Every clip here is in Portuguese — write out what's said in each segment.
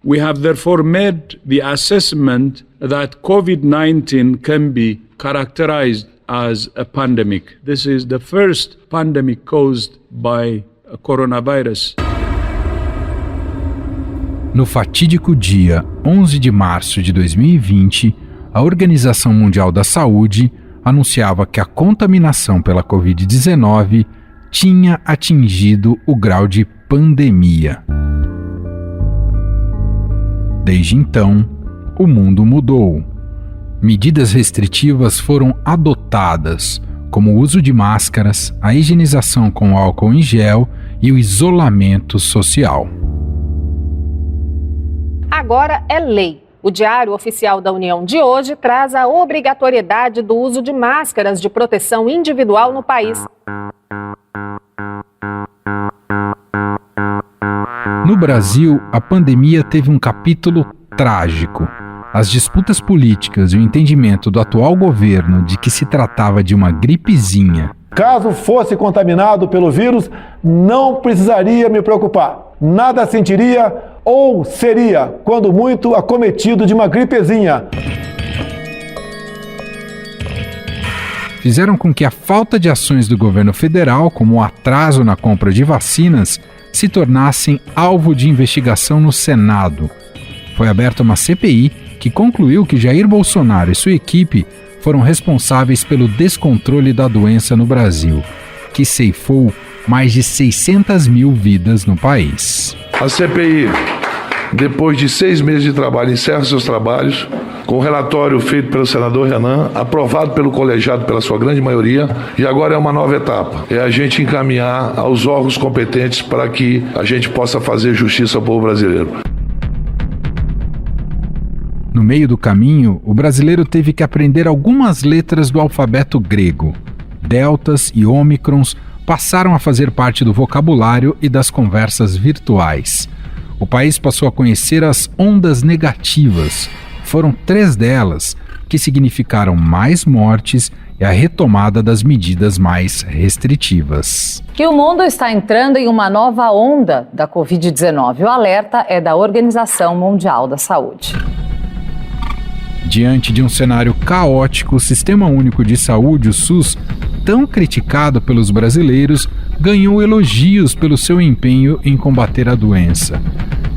We have therefore made the assessment that COVID-19 can be characterized as a pandemic. This is the first pandemic caused by a coronavirus. No fatídico dia 11 de março de 2020, a Organização Mundial da Saúde anunciava que a contaminação pela Covid-19 tinha atingido o grau de pandemia. Desde então, o mundo mudou. Medidas restritivas foram adotadas, como o uso de máscaras, a higienização com álcool em gel e o isolamento social. Agora é lei. O Diário Oficial da União de hoje traz a obrigatoriedade do uso de máscaras de proteção individual no país. No Brasil, a pandemia teve um capítulo trágico. As disputas políticas e o entendimento do atual governo de que se tratava de uma gripezinha. Caso fosse contaminado pelo vírus, não precisaria me preocupar. Nada sentiria ou seria, quando muito, acometido de uma gripezinha. Fizeram com que a falta de ações do governo federal, como o atraso na compra de vacinas, se tornassem alvo de investigação no Senado. Foi aberta uma CPI que concluiu que Jair Bolsonaro e sua equipe foram responsáveis pelo descontrole da doença no Brasil, que ceifou mais de 600 mil vidas no país. A CPI, depois de 6 meses de trabalho, encerra seus trabalhos com o relatório feito pelo senador Renan, aprovado pelo colegiado pela sua grande maioria, e agora é uma nova etapa. É a gente encaminhar aos órgãos competentes para que a gente possa fazer justiça ao povo brasileiro. No meio do caminho, o brasileiro teve que aprender algumas letras do alfabeto grego. Deltas e ômicrons passaram a fazer parte do vocabulário e das conversas virtuais. O país passou a conhecer as ondas negativas. Foram 3 delas que significaram mais mortes e a retomada das medidas mais restritivas. Que o mundo está entrando em uma nova onda da Covid-19. O alerta é da Organização Mundial da Saúde. Diante de um cenário caótico, o Sistema Único de Saúde, o SUS, tão criticado pelos brasileiros, ganhou elogios pelo seu empenho em combater a doença.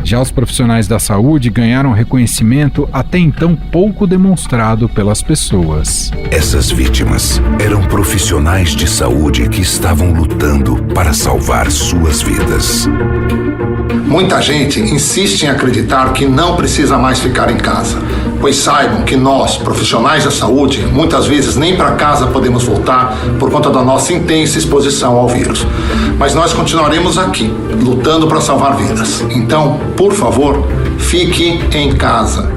Já os profissionais da saúde ganharam reconhecimento até então pouco demonstrado pelas pessoas. Essas vítimas eram profissionais de saúde que estavam lutando para salvar suas vidas. Muita gente insiste em acreditar que não precisa mais ficar em casa, pois saibam que nós, profissionais da saúde, muitas vezes nem para casa podemos voltar por conta da nossa intensa exposição ao vírus. Mas nós continuaremos aqui, lutando para salvar vidas. Então, por favor, fique em casa.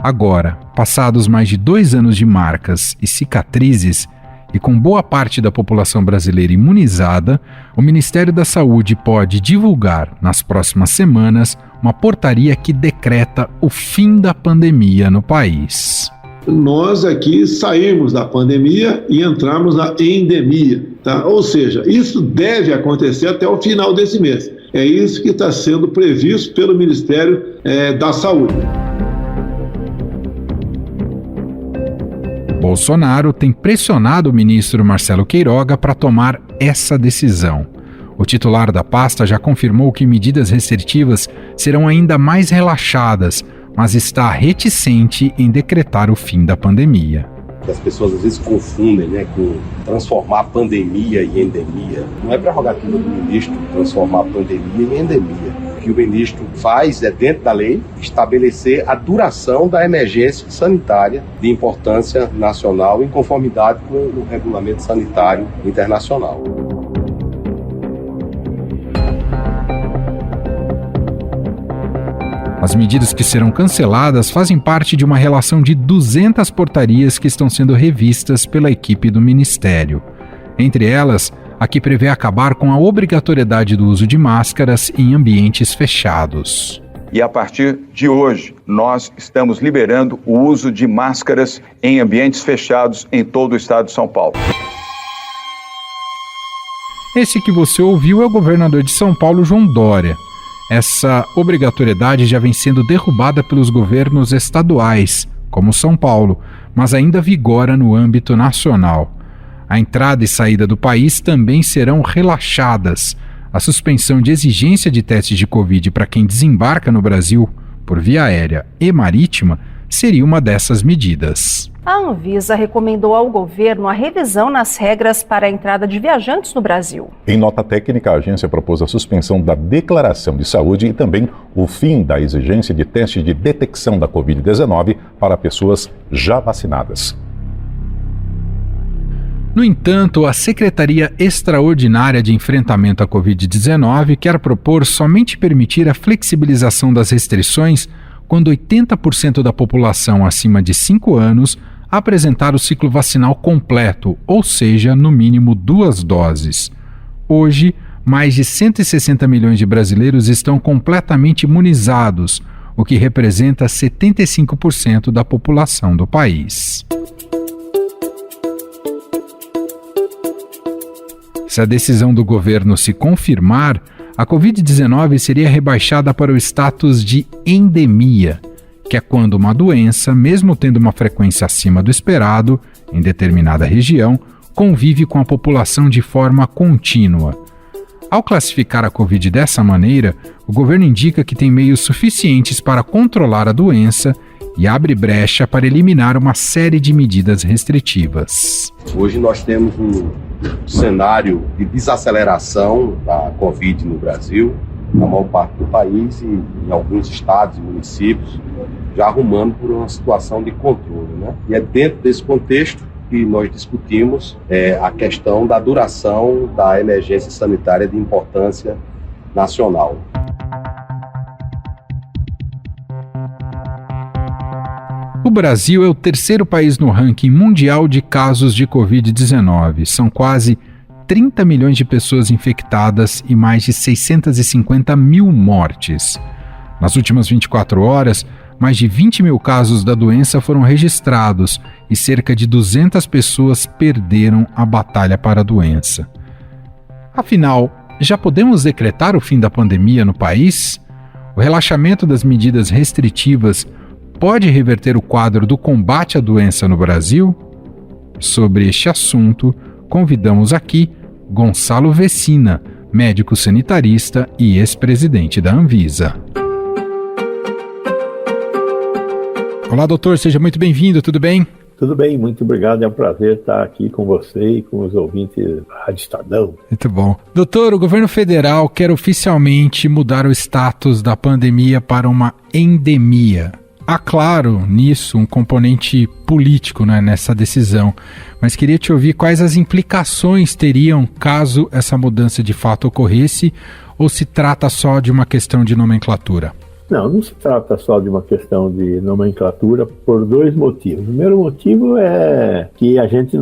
Agora, passados mais de 2 anos de marcas e cicatrizes, e com boa parte da população brasileira imunizada, o Ministério da Saúde pode divulgar, nas próximas semanas, uma portaria que decreta o fim da pandemia no país. Nós aqui saímos da pandemia e entramos na endemia, tá? Ou seja, isso deve acontecer até o final desse mês. É isso que está sendo previsto pelo Ministério da Saúde. Bolsonaro tem pressionado o ministro Marcelo Queiroga para tomar essa decisão. O titular da pasta já confirmou que medidas restritivas serão ainda mais relaxadas, mas está reticente em decretar o fim da pandemia. As pessoas às vezes confundem, com transformar pandemia em endemia. Não é prerrogativa do ministro transformar pandemia em endemia. O que o ministro faz é, dentro da lei, estabelecer a duração da emergência sanitária de importância nacional em conformidade com o regulamento sanitário internacional. As medidas que serão canceladas fazem parte de uma relação de 200 portarias que estão sendo revistas pela equipe do Ministério. Entre elas, a que prevê acabar com a obrigatoriedade do uso de máscaras em ambientes fechados. E a partir de hoje, nós estamos liberando o uso de máscaras em ambientes fechados em todo o estado de São Paulo. Esse que você ouviu é o governador de São Paulo, João Dória. Essa obrigatoriedade já vem sendo derrubada pelos governos estaduais, como São Paulo, mas ainda vigora no âmbito nacional. A entrada e saída do país também serão relaxadas. A suspensão de exigência de testes de Covid para quem desembarca no Brasil por via aérea e marítima seria uma dessas medidas. A Anvisa recomendou ao governo a revisão nas regras para a entrada de viajantes no Brasil. Em nota técnica, a agência propôs a suspensão da declaração de saúde e também o fim da exigência de teste de detecção da Covid-19 para pessoas já vacinadas. No entanto, a Secretaria Extraordinária de Enfrentamento à Covid-19 quer propor somente permitir a flexibilização das restrições quando 80% da população acima de 5 anos apresentar o ciclo vacinal completo, ou seja, no mínimo 2 doses. Hoje, mais de 160 milhões de brasileiros estão completamente imunizados, o que representa 75% da população do país. Se a decisão do governo se confirmar, a Covid-19 seria rebaixada para o status de endemia, que é quando uma doença, mesmo tendo uma frequência acima do esperado, em determinada região, convive com a população de forma contínua. Ao classificar a Covid dessa maneira, o governo indica que tem meios suficientes para controlar a doença e abre brecha para eliminar uma série de medidas restritivas. Hoje nós temos um cenário de desaceleração da Covid no Brasil, na maior parte do país e em alguns estados e municípios, já arrumando por uma situação de controle, né? E é dentro desse contexto que nós discutimos a questão da duração da emergência sanitária de importância nacional. O Brasil é o terceiro país no ranking mundial de casos de Covid-19. São quase 30 milhões de pessoas infectadas e mais de 650 mil mortes. Nas últimas 24 horas, mais de 20 mil casos da doença foram registrados e cerca de 200 pessoas perderam a batalha para a doença. Afinal, já podemos decretar o fim da pandemia no país? O relaxamento das medidas restritivas pode reverter o quadro do combate à doença no Brasil? Sobre este assunto, convidamos aqui Gonçalo Vecina, médico sanitarista e ex-presidente da Anvisa. Olá, doutor, seja muito bem-vindo, tudo bem? Tudo bem, muito obrigado, é um prazer estar aqui com você e com os ouvintes da Rádio Estadão. Muito bom. Doutor, o governo federal quer oficialmente mudar o status da pandemia para uma endemia. Há, claro, nisso um componente político, né, nessa decisão, mas queria te ouvir quais as implicações teriam caso essa mudança de fato ocorresse, ou se trata só de uma questão de nomenclatura? Não se trata só de uma questão de nomenclatura por dois motivos. O primeiro motivo é que a gente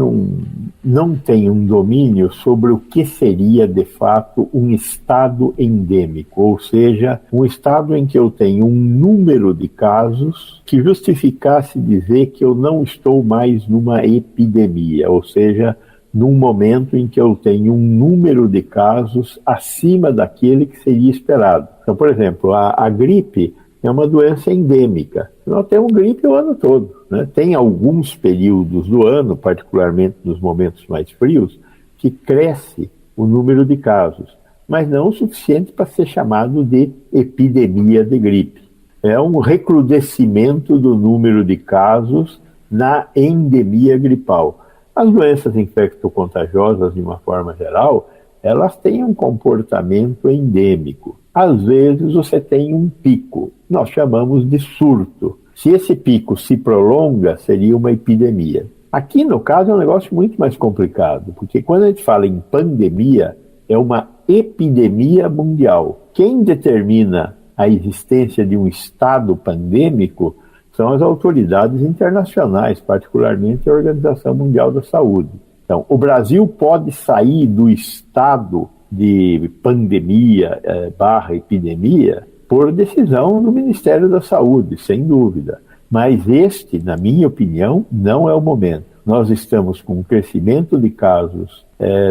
não tem um domínio sobre o que seria, de fato, um estado endêmico, ou seja, um estado em que eu tenho um número de casos que justificasse dizer que eu não estou mais numa epidemia, ou seja, num momento em que eu tenho um número de casos acima daquele que seria esperado. Então, por exemplo, a gripe é uma doença endêmica. Nós temos gripe o ano todo, né? Tem alguns períodos do ano, particularmente nos momentos mais frios, que cresce o número de casos, mas não o suficiente para ser chamado de epidemia de gripe. É um recrudescimento do número de casos na endemia gripal. As doenças infecto-contagiosas, de uma forma geral, elas têm um comportamento endêmico. Às vezes você tem um pico, nós chamamos de surto. Se esse pico se prolonga, seria uma epidemia. Aqui, no caso, é um negócio muito mais complicado, porque quando a gente fala em pandemia, é uma epidemia mundial. Quem determina a existência de um estado pandêmico são as autoridades internacionais, particularmente a Organização Mundial da Saúde. Então, o Brasil pode sair do estado de pandemia / epidemia por decisão do Ministério da Saúde, sem dúvida. Mas este, na minha opinião, não é o momento. Nós estamos com um crescimento de casos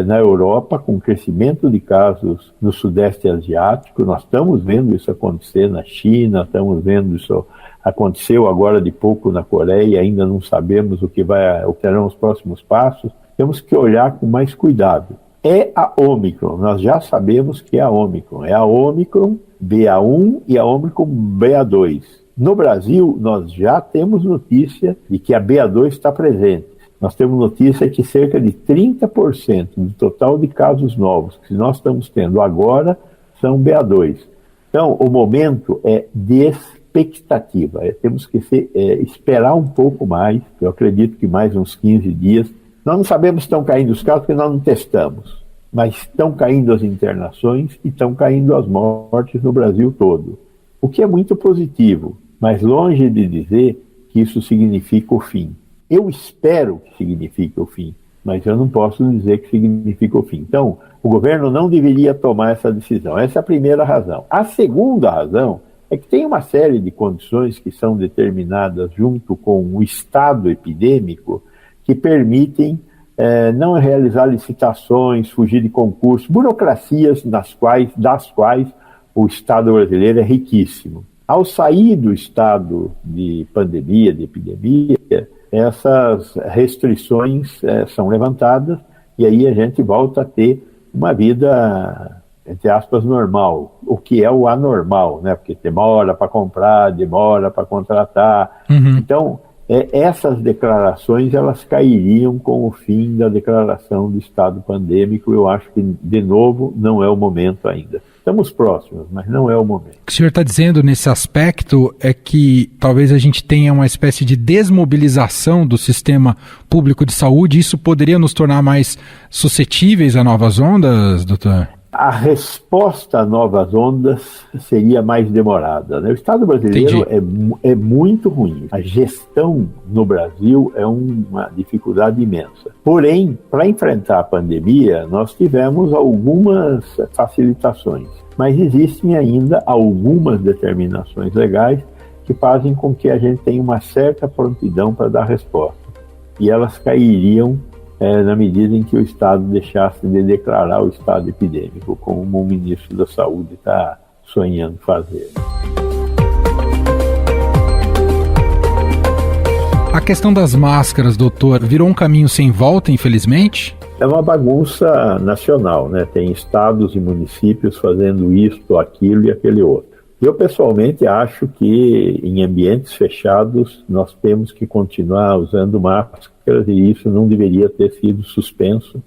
na Europa, com crescimento de casos no Sudeste Asiático. Nós estamos vendo isso acontecer na China, estamos vendo isso aconteceu agora de pouco na Coreia, ainda não sabemos o que serão os próximos passos. Temos que olhar com mais cuidado. É a Ômicron, nós já sabemos que é a Ômicron. É a Ômicron BA1 e a Ômicron BA2. No Brasil, nós já temos notícia de que a BA2 está presente. Nós temos notícia que cerca de 30% do total de casos novos que nós estamos tendo agora são BA2. Então, o momento é de expectativa. Temos que esperar um pouco mais, eu acredito que mais uns 15 dias. Nós não sabemos se estão caindo os casos porque nós não testamos, mas estão caindo as internações e estão caindo as mortes no Brasil todo. O que é muito positivo, mas longe de dizer que isso significa o fim. Eu espero que signifique o fim, mas eu não posso dizer que significa o fim. Então, o governo não deveria tomar essa decisão. Essa é a primeira razão. A segunda razão é que tem uma série de condições que são determinadas junto com o estado epidêmico que permitem não realizar licitações, fugir de concursos, burocracias das quais o Estado brasileiro é riquíssimo. Ao sair do estado de pandemia, de epidemia, essas restrições são levantadas e aí a gente volta a ter uma vida, entre aspas, normal, o que é o anormal, né? Porque demora para comprar, demora para contratar. Então, essas declarações, elas cairiam com o fim da declaração do estado pandêmico. Eu acho que, de novo, não é o momento ainda. Estamos próximos, mas não é o momento. O que o senhor está dizendo nesse aspecto é que talvez a gente tenha uma espécie de desmobilização do sistema público de saúde e isso poderia nos tornar mais suscetíveis a novas ondas, doutor? A resposta a novas ondas seria mais demorada, né? O Estado brasileiro é muito ruim. A gestão no Brasil é uma dificuldade imensa. Porém, para enfrentar a pandemia, nós tivemos algumas facilitações. Mas existem ainda algumas determinações legais que fazem com que a gente tenha uma certa prontidão para dar resposta. E elas cairiam na medida em que o Estado deixasse de declarar o estado epidêmico, como o ministro da Saúde está sonhando fazer. A questão das máscaras, doutor, virou um caminho sem volta, infelizmente? É uma bagunça nacional, né? Tem estados e municípios fazendo isto, aquilo e aquele outro. Eu, pessoalmente, acho que em ambientes fechados nós temos que continuar usando máscaras e isso não deveria ter sido suspenso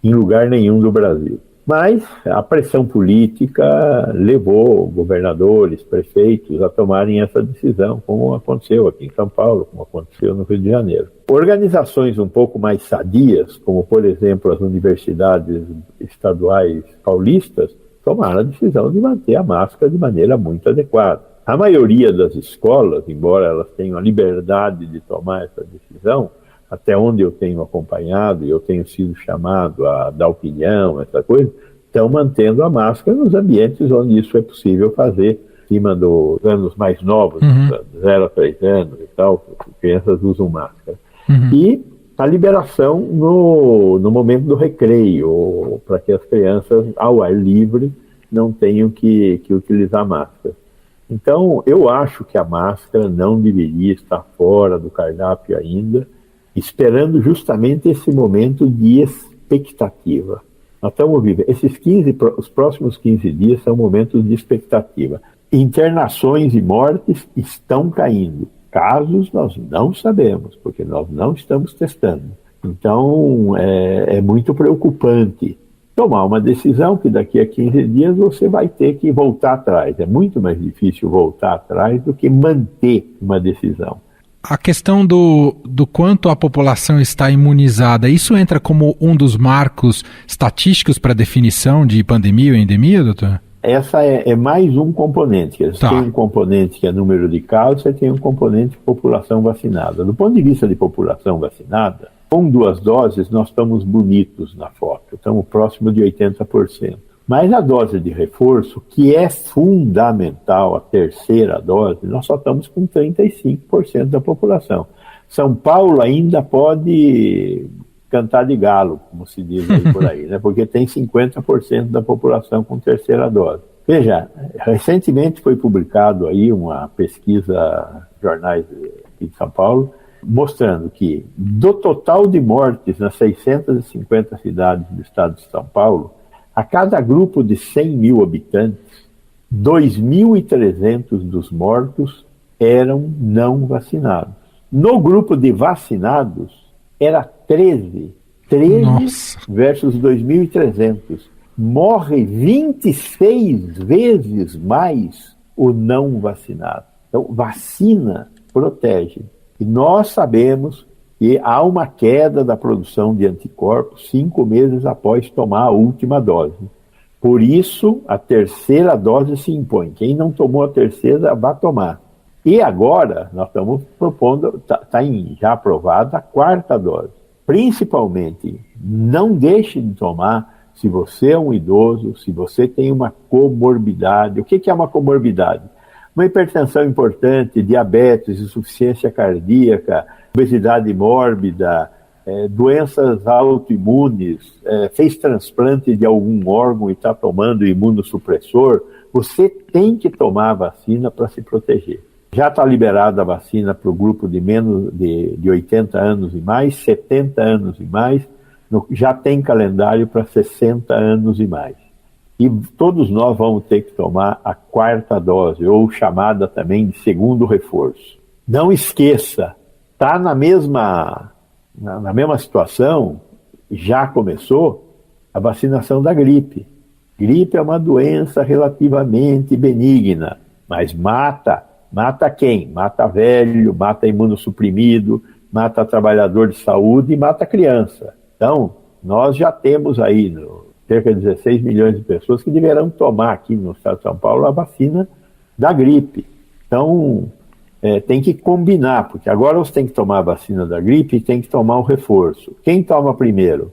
em lugar nenhum do Brasil. Mas a pressão política levou governadores, prefeitos a tomarem essa decisão, como aconteceu aqui em São Paulo, como aconteceu no Rio de Janeiro. Organizações um pouco mais sadias, como por exemplo as universidades estaduais paulistas, tomaram a decisão de manter a máscara de maneira muito adequada. A maioria das escolas, embora elas tenham a liberdade de tomar essa decisão, até onde eu tenho acompanhado e eu tenho sido chamado a dar opinião, essa coisa, estão mantendo a máscara nos ambientes onde isso é possível fazer, acima dos anos mais novos, 0 a 3 anos e tal, crianças usam máscara. E a liberação no momento do recreio, para que as crianças, ao ar livre, não tenham que utilizar máscara. Então, eu acho que a máscara não deveria estar fora do cardápio ainda, esperando justamente esse momento de expectativa. Nós estamos vivendo, os próximos 15 dias são momentos de expectativa. Internações e mortes estão caindo. Casos nós não sabemos, porque nós não estamos testando. Então, é muito preocupante tomar uma decisão que daqui a 15 dias você vai ter que voltar atrás. É muito mais difícil voltar atrás do que manter uma decisão. A questão do quanto a população está imunizada, isso entra como um dos marcos estatísticos para definição de pandemia ou endemia, doutor? Essa é mais um componente. Você tem um componente que é número de casos, você tem um componente de população vacinada. Do ponto de vista de população vacinada, com 2 doses nós estamos bonitos na foto, estamos próximo de 80%. Mas a dose de reforço, que é fundamental, a terceira dose, nós só estamos com 35% da população. São Paulo ainda pode cantar de galo, como se diz aí por aí, né? Porque tem 50% da população com terceira dose. Veja, recentemente foi publicado aí uma pesquisa, jornais aqui de São Paulo, mostrando que do total de mortes nas 650 cidades do estado de São Paulo, a cada grupo de 100 mil habitantes, 2.300 dos mortos eram não vacinados. No grupo de vacinados, era 13 Nossa. Versus 2.300. Morre 26 vezes mais o não vacinado. Então, vacina protege. E nós sabemos que há uma queda da produção de anticorpos 5 meses após tomar a última dose. Por isso, a terceira dose se impõe. Quem não tomou a terceira, vai tomar. E agora, nós estamos propondo, está já aprovada a quarta dose. Principalmente, não deixe de tomar se você é um idoso, se você tem uma comorbidade. O que é uma comorbidade? Uma hipertensão importante, diabetes, insuficiência cardíaca, obesidade mórbida, doenças autoimunes, fez transplante de algum órgão e está tomando imunossupressor, você tem que tomar a vacina para se proteger. Já está liberada a vacina para o grupo de menos de 80 anos e mais, 70 anos e mais, já tem calendário para 60 anos e mais. E todos nós vamos ter que tomar a quarta dose, ou chamada também de segundo reforço. Não esqueça, está na mesma situação, já começou a vacinação da gripe. Gripe é uma doença relativamente benigna, mas mata quem? Mata velho, mata imunossuprimido, mata trabalhador de saúde e mata criança. Então, nós já temos aí cerca de 16 milhões de pessoas que deverão tomar aqui no estado de São Paulo a vacina da gripe. Então, tem que combinar, porque agora você tem que tomar a vacina da gripe e tem que tomar o reforço. Quem toma primeiro?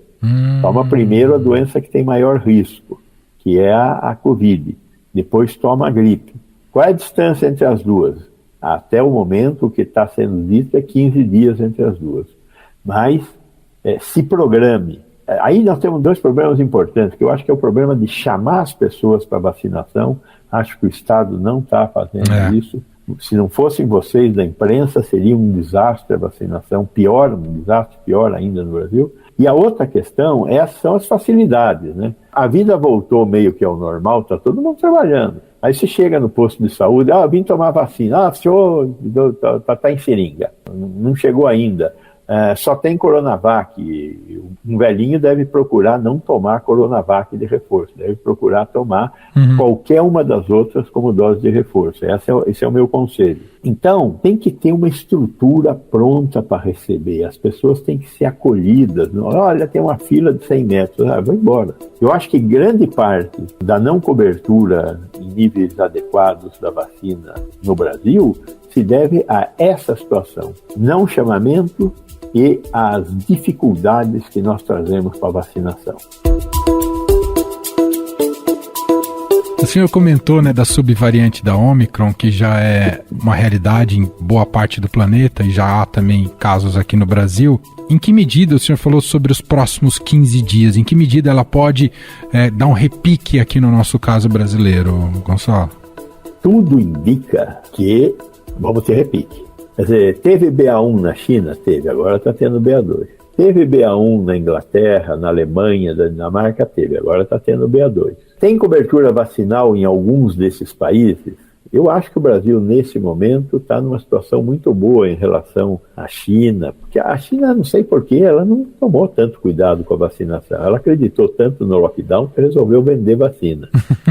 Toma primeiro a doença que tem maior risco, que é a Covid. Depois toma a gripe. Qual é a distância entre as duas? Até o momento, o que está sendo dito é 15 dias entre as duas. Mas se programe. Aí nós temos 2 problemas importantes, que eu acho que é o problema de chamar as pessoas para vacinação. Acho que o Estado não está fazendo isso. Se não fossem vocês da imprensa, seria um desastre a vacinação, um desastre pior ainda no Brasil. E a outra questão são as facilidades, né? A vida voltou meio que ao normal, está todo mundo trabalhando. Aí você chega no posto de saúde, vim tomar vacina, senhor, está em seringa, não chegou ainda. Só tem Coronavac. Um velhinho deve procurar não tomar Coronavac de reforço, deve procurar tomar qualquer uma das outras como dose de reforço. Esse é o meu conselho. Então, tem que ter uma estrutura pronta para receber. As pessoas têm que ser acolhidas. Olha, tem uma fila de 100 metros, vou embora. Eu acho que grande parte da não cobertura em níveis adequados da vacina no Brasil se deve a essa situação. Não chamamento e as dificuldades que nós trazemos para a vacinação. O senhor comentou, da subvariante da Omicron, que já é uma realidade em boa parte do planeta e já há também casos aqui no Brasil. Em que medida o senhor falou sobre os próximos 15 dias? Em que medida ela pode dar um repique aqui no nosso caso brasileiro, Gonçalo? Tudo indica que vamos ter repique. Quer dizer, teve BA1 na China? Teve, agora está tendo BA2. Teve BA1 na Inglaterra, na Alemanha, na Dinamarca? Teve, agora está tendo BA2. Tem cobertura vacinal em alguns desses países? Eu acho que o Brasil, nesse momento, está numa situação muito boa em relação à China, porque a China, não sei porquê, ela não tomou tanto cuidado com a vacinação. Ela acreditou tanto no lockdown que resolveu vender vacina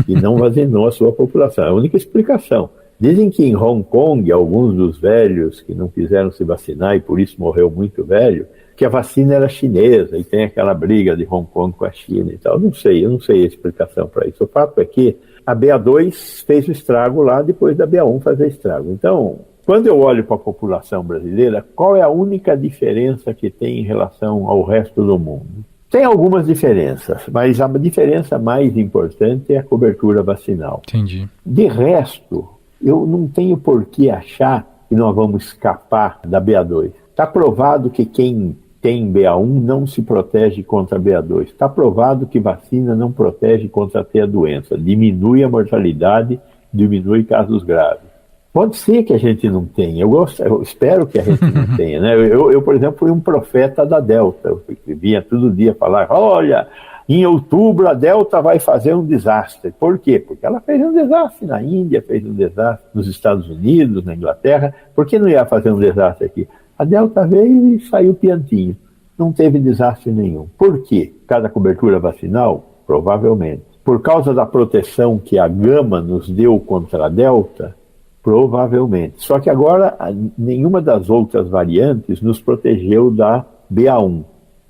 e não vacinou a sua população. É a única explicação. Dizem que em Hong Kong, alguns dos velhos que não quiseram se vacinar e por isso morreu muito velho, que a vacina era chinesa e tem aquela briga de Hong Kong com a China e tal. Eu não sei a explicação para isso. O fato é que a BA2 fez o estrago lá depois da BA1 fazer estrago. Então, quando eu olho para a população brasileira, qual é a única diferença que tem em relação ao resto do mundo? Tem algumas diferenças, mas a diferença mais importante é a cobertura vacinal. Entendi. De resto, eu não tenho por que achar que nós vamos escapar da BA2. Está provado que quem tem BA1 não se protege contra BA2. Está provado que vacina não protege contra ter a doença. Diminui a mortalidade, diminui casos graves. Pode ser que a gente não tenha, eu espero que a gente não tenha, né? Eu, por exemplo, fui um profeta da Delta, eu vinha todo dia falar, olha, em outubro a Delta vai fazer um desastre. Por quê? Porque ela fez um desastre na Índia, fez um desastre nos Estados Unidos, na Inglaterra, por que não ia fazer um desastre aqui? A Delta veio e saiu piantinho, não teve desastre nenhum. Por quê? Por causa da cobertura vacinal? Provavelmente. Por causa da proteção que a Gama nos deu contra a Delta? Provavelmente. Só que agora nenhuma das outras variantes nos protegeu da BA1.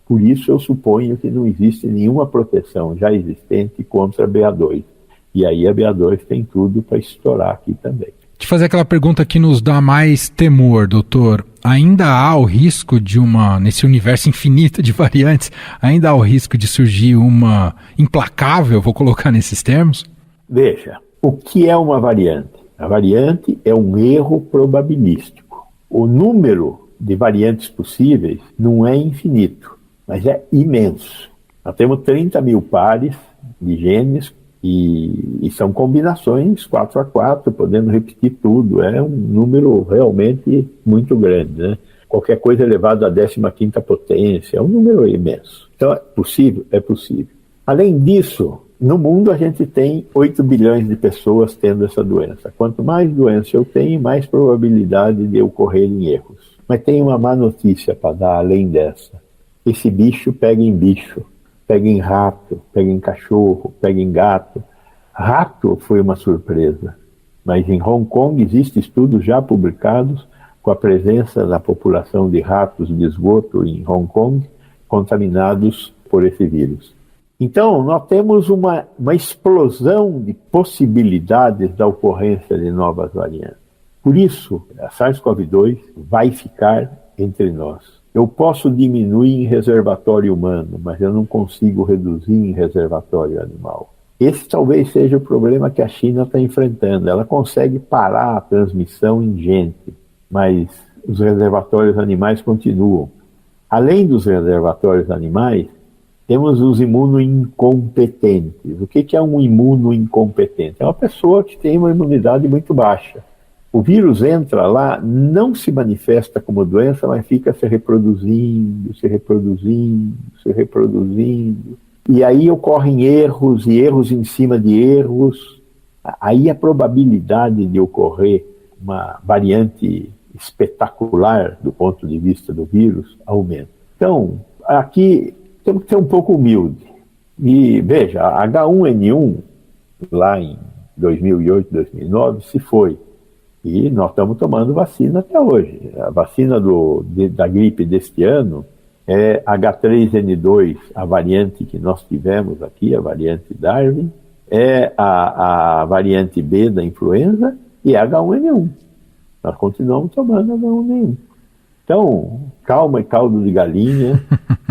Por isso eu suponho que não existe nenhuma proteção já existente contra a BA2. E aí a BA2 tem tudo para estourar aqui também. Te fazer aquela pergunta que nos dá mais temor, doutor. Ainda há o risco de nesse universo infinito de variantes, ainda há o risco de surgir uma implacável, vou colocar nesses termos? Veja, o que é uma variante? A variante é um erro probabilístico. O número de variantes possíveis não é infinito, mas é imenso. Nós temos 30 mil pares de genes e são combinações 4x4, podendo repetir tudo. É um número realmente muito grande, né? Qualquer coisa elevado à 15ª potência, é um número imenso. Então, é possível? É possível. Além disso, no mundo a gente tem 8 bilhões de pessoas tendo essa doença. Quanto mais doença eu tenho, mais probabilidade de ocorrerem erros. Mas tem uma má notícia para dar além dessa. Esse bicho pega em bicho, pega em rato, pega em cachorro, pega em gato. Rato foi uma surpresa, mas em Hong Kong existem estudos já publicados com a presença da população de ratos de esgoto em Hong Kong contaminados por esse vírus. Então, nós temos uma explosão de possibilidades da ocorrência de novas variantes. Por isso, a SARS-CoV-2 vai ficar entre nós. Eu posso diminuir em reservatório humano, mas eu não consigo reduzir em reservatório animal. Esse talvez seja o problema que a China está enfrentando. Ela consegue parar a transmissão em gente, mas os reservatórios animais continuam. Além dos reservatórios animais, temos os imunoincompetentes. O que é um imunoincompetente? É uma pessoa que tem uma imunidade muito baixa. O vírus entra lá, não se manifesta como doença, mas fica se reproduzindo. E aí ocorrem erros e erros em cima de erros. Aí a probabilidade de ocorrer uma variante espetacular do ponto de vista do vírus aumenta. Então, aqui temos que ser um pouco humilde. E veja, a H1N1, lá em 2008, 2009, se foi. E nós estamos tomando vacina até hoje. A vacina da gripe deste ano é H3N2, a variante que nós tivemos aqui, a variante Darwin, é a variante B da influenza e é H1N1. Nós continuamos tomando H1N1. Então, calma e caldo de galinha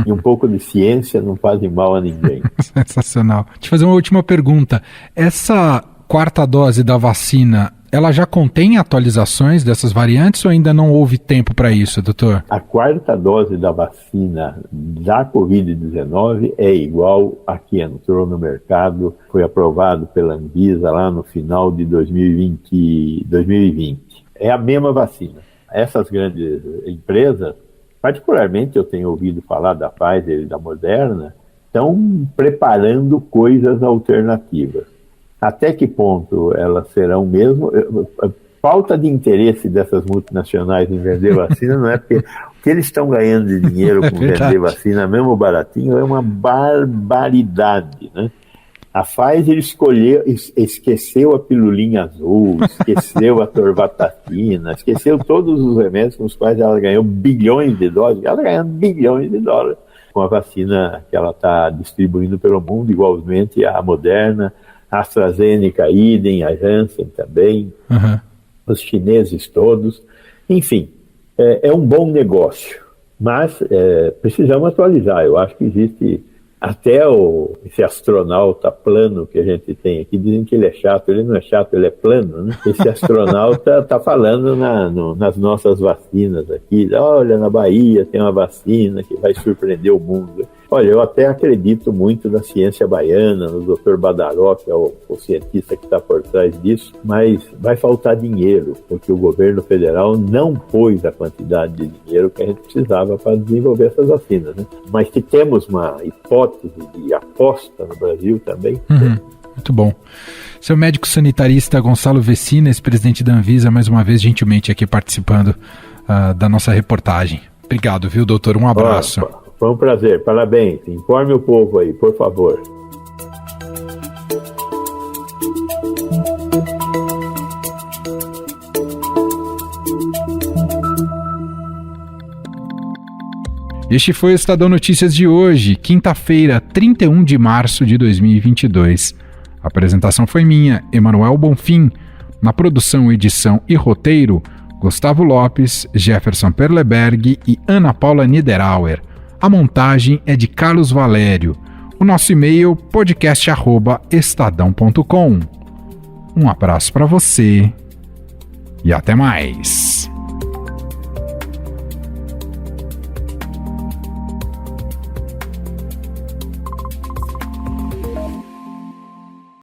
e um pouco de ciência não fazem mal a ninguém. Sensacional. Deixa eu fazer uma última pergunta. Essa quarta dose da vacina, ela já contém atualizações dessas variantes ou ainda não houve tempo para isso, doutor? A quarta dose da vacina da Covid-19 é igual a que entrou no mercado, foi aprovado pela Anvisa lá no final de 2020. É a mesma vacina. Essas grandes empresas, particularmente eu tenho ouvido falar da Pfizer e da Moderna, estão preparando coisas alternativas. Até que ponto elas serão mesmo? Falta de interesse dessas multinacionais em vender vacina não é porque o que eles estão ganhando de dinheiro com vender vacina, mesmo baratinho, é uma barbaridade, né? A Pfizer esqueceu a pilulinha azul, esqueceu a torvatacina, esqueceu todos os remédios com os quais ela ganhou bilhões de dólares. Ela ganhou bilhões de dólares com a vacina que ela está distribuindo pelo mundo, igualmente a Moderna, a AstraZeneca, idem, a Janssen também, os chineses todos. Enfim, é um bom negócio, mas precisamos atualizar. Eu acho que existe Até esse astronauta plano que a gente tem aqui, dizem que ele é chato. Ele não é chato, ele é plano, né? Esse astronauta está falando nas nossas vacinas aqui. Olha, na Bahia tem uma vacina que vai surpreender o mundo. Olha, eu até acredito muito na ciência baiana, no Dr. Badaró, que é o cientista que está por trás disso, mas vai faltar dinheiro, porque o governo federal não pôs a quantidade de dinheiro que a gente precisava para desenvolver essas vacinas, né? Mas que temos uma hipótese de aposta no Brasil também. Muito bom. Seu médico sanitarista Gonçalo Vecina, ex-presidente da Anvisa, mais uma vez gentilmente aqui participando da nossa reportagem. Obrigado, viu, doutor? Um abraço. Foi um prazer, parabéns. Informe o povo aí, por favor. Este foi o Estadão Notícias de hoje, quinta-feira, 31 de março de 2022. A apresentação foi minha, Emanuel Bonfim. Na produção, edição e roteiro, Gustavo Lopes, Jefferson Perleberg e Ana Paula Niederauer. A montagem é de Carlos Valério. O nosso e-mail, podcast@estadão.com. Um abraço para você e até mais.